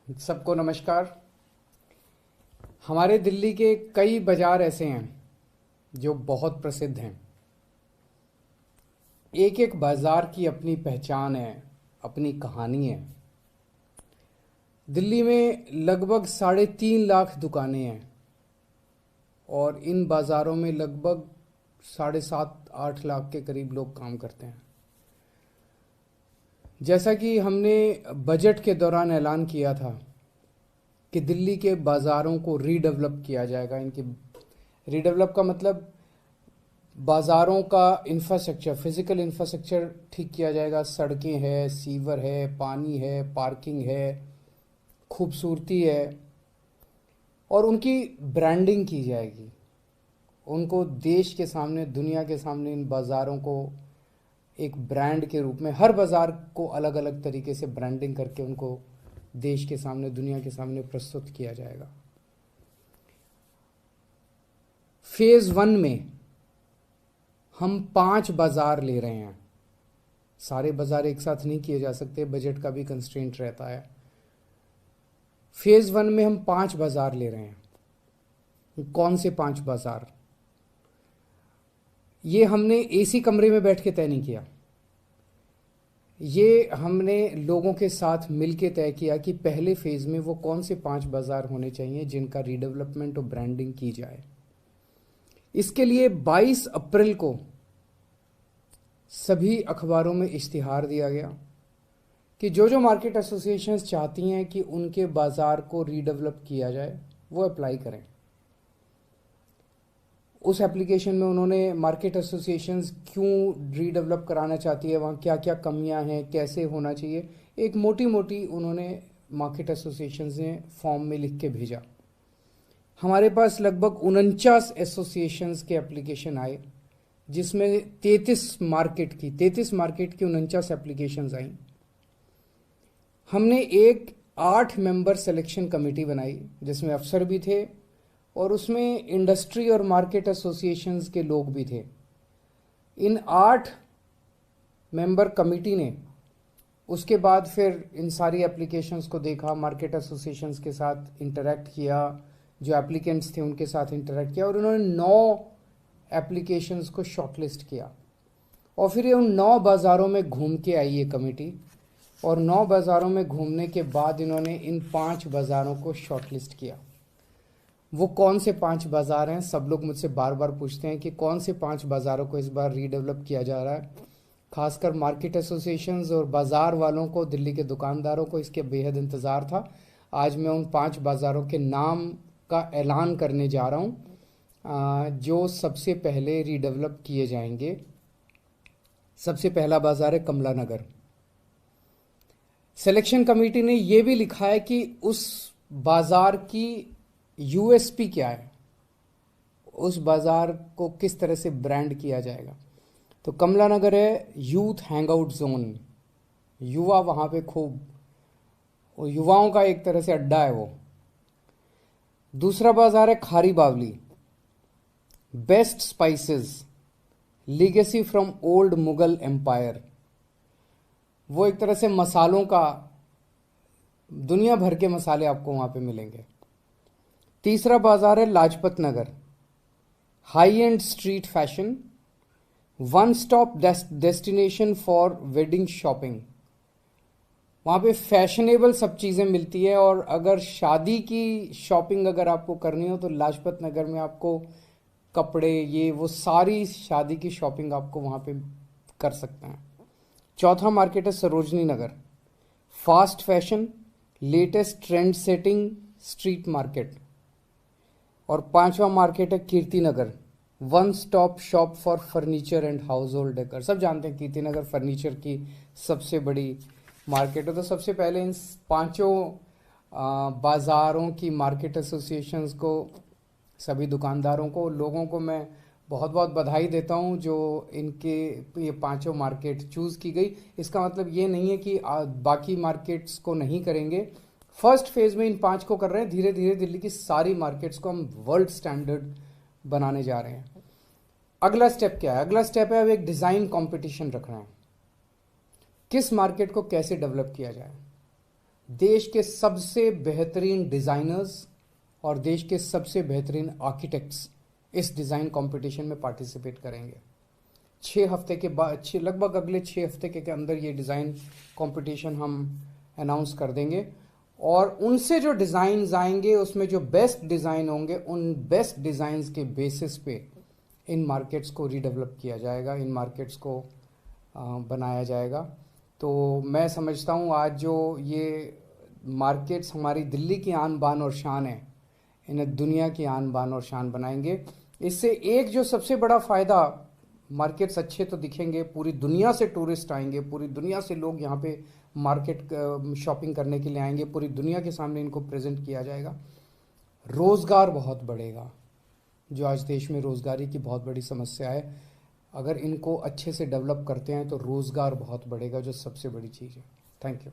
सबको नमस्कार। हमारे दिल्ली के कई बाजार ऐसे हैं जो बहुत प्रसिद्ध हैं। एक एक बाजार की अपनी पहचान है, अपनी कहानी है। दिल्ली में लगभग 3.5 लाख दुकानें हैं और इन बाज़ारों में लगभग 7.5-8 लाख के करीब लोग काम करते हैं। जैसा कि हमने बजट के दौरान ऐलान किया था कि दिल्ली के बाज़ारों को रीडेवलप किया जाएगा। इनकी रीडेवलप का मतलब बाज़ारों का इंफ्रास्ट्रक्चर, फिज़िकल इंफ्रास्ट्रक्चर ठीक किया जाएगा। सड़कें हैं, सीवर है, पानी है, पार्किंग है, खूबसूरती है और उनकी ब्रांडिंग की जाएगी। उनको देश के सामने, दुनिया के सामने इन बाज़ारों को एक ब्रांड के रूप में, हर बाज़ार को अलग अलग तरीके से ब्रांडिंग करके उनको देश के सामने, दुनिया के सामने प्रस्तुत किया जाएगा। फेज़ 1 में हम 5 बाज़ार ले रहे हैं। सारे बाज़ार एक साथ नहीं किए जा सकते, बजट का भी कंस्ट्रेंट रहता है। फेज़ 1 में हम 5 बाज़ार ले रहे हैं। कौन से 5 बाज़ार? ये हमने एसी कमरे में बैठ के तय नहीं किया। ये हमने लोगों के साथ मिलके तय किया कि पहले फेज़ में वो कौन से 5 बाज़ार होने चाहिए जिनका रीडेवलपमेंट और ब्रांडिंग की जाए। इसके लिए 22 अप्रैल को सभी अखबारों में इश्तिहार दिया गया कि जो जो मार्केट एसोसिएशंस चाहती हैं कि उनके बाज़ार को रीडेवलप किया जाए वो अप्लाई करें। उस एप्लीकेशन में उन्होंने मार्केट एसोसिएशंस क्यों रीडेवलप कराना चाहती है, वहाँ क्या क्या कमियां हैं, कैसे होना चाहिए, एक मोटी मोटी उन्होंने मार्केट एसोसिएशंस ने फॉर्म में लिख के भेजा। हमारे पास लगभग 49 एसोसिएशंस के एप्लीकेशन आए, जिसमें 33 मार्केट की 49 एप्लीकेशंस आई। हमने एक 8 मेंबर सिलेक्शन कमेटी बनाई जिसमें अफसर भी थे और उसमें इंडस्ट्री और मार्केट एसोसिएशंस के लोग भी थे। इन 8 मेंबर कमेटी ने उसके बाद फिर इन सारी एप्लीकेशंस को देखा, मार्केट एसोसिएशंस के साथ इंटरेक्ट किया, जो एप्लीकेंट्स थे उनके साथ इंटरेक्ट किया और उन्होंने 9 एप्लीकेशंस को शॉर्टलिस्ट किया। और फिर ये उन 9 बाज़ारों में घूम के आई ये कमेटी और 9 बाज़ारों में घूमने के बाद इन्होंने इन 5 बाज़ारों को शॉर्टलिस्ट किया। वो कौन से 5 बाज़ार हैं? सब लोग मुझसे बार बार पूछते हैं कि कौन से 5 बाज़ारों को इस बार रीडेवलप किया जा रहा है। खासकर मार्केट एसोसिएशंस और बाज़ार वालों को, दिल्ली के दुकानदारों को इसके बेहद इंतज़ार था। आज मैं उन 5 बाज़ारों के नाम का ऐलान करने जा रहा हूँ जो सबसे पहले रीडेवलप किए जाएंगे। सबसे पहला बाज़ार है कमला नगर। सिलेक्शन कमेटी ने यह भी लिखा है कि उस बाज़ार की यूएसपी क्या है, उस बाज़ार को किस तरह से ब्रांड किया जाएगा। तो कमला नगर है यूथ हैंगआउट जोन, युवा वहाँ पे खूब, और युवाओं का एक तरह से अड्डा है वो। दूसरा बाज़ार है Khari Baoli, best spices, legacy from old Mughal empire. वो एक तरह से मसालों का, दुनिया भर के मसाले आपको वहाँ पे मिलेंगे। तीसरा बाज़ार है Lajpat Nagar, high and street fashion, one stop destination for wedding shopping. वहाँ पे फैशनेबल सब चीज़ें मिलती है और अगर शादी की शॉपिंग अगर आपको करनी हो तो लाजपत नगर में आपको कपड़े, ये वो सारी शादी की शॉपिंग आपको वहाँ पे कर सकते हैं। चौथा मार्केट है Sarojini Nagar, fast fashion, latest trend setting street market. और पांचवा मार्केट है Kirti Nagar, one stop shop for furniture and household decor. सब जानते हैं कीर्ति नगर फर्नीचर की सबसे बड़ी मार्केट है। तो सबसे पहले इन 5 बाज़ारों की मार्केट एसोसिएशंस को, सभी दुकानदारों को, लोगों को मैं बहुत बहुत बधाई देता हूं जो इनके ये 5 मार्केट चूज़ की गई। इसका मतलब ये नहीं है कि बाकी मार्केट्स को नहीं करेंगे। फर्स्ट फेज़ में इन 5 को कर रहे हैं, धीरे धीरे दिल्ली की सारी मार्केट्स को हम वर्ल्ड स्टैंडर्ड बनाने जा रहे हैं। अगला स्टेप क्या है? अगला स्टेप है अब एक डिज़ाइन कंपटीशन रखना है। किस मार्केट को कैसे डेवलप किया जाए। देश के सबसे बेहतरीन डिज़ाइनर्स और देश के सबसे बेहतरीन आर्किटेक्ट्स इस डिज़ाइन कंपटीशन में पार्टिसिपेट करेंगे। 6 हफ्ते के बाद, लगभग अगले 6 हफ्ते के अंदर ये डिज़ाइन कंपटीशन हम अनाउंस कर देंगे और उनसे जो डिज़ाइंस आएंगे उसमें जो बेस्ट डिज़ाइन होंगे उन बेस्ट डिज़ाइंस के बेसिस पे इन मार्केट्स को रीडेवलप किया जाएगा, इन मार्केट्स को बनाया जाएगा। तो मैं समझता हूँ आज जो ये मार्केट्स हमारी दिल्ली की आन बान और शान है, इन्हें दुनिया की आन बान और शान बनाएंगे। इससे एक जो सबसे बड़ा फ़ायदा, मार्केट्स अच्छे तो दिखेंगे, पूरी दुनिया से टूरिस्ट आएंगे, पूरी दुनिया से लोग यहाँ पे मार्केट शॉपिंग करने के लिए आएंगे, पूरी दुनिया के सामने इनको प्रेजेंट किया जाएगा। रोज़गार बहुत बढ़ेगा, जो आज देश में रोज़गारी की बहुत बड़ी समस्या है, अगर इनको अच्छे से डेवलप करते हैं तो रोज़गार बहुत बढ़ेगा, जो सबसे बड़ी चीज़ है। Thank you.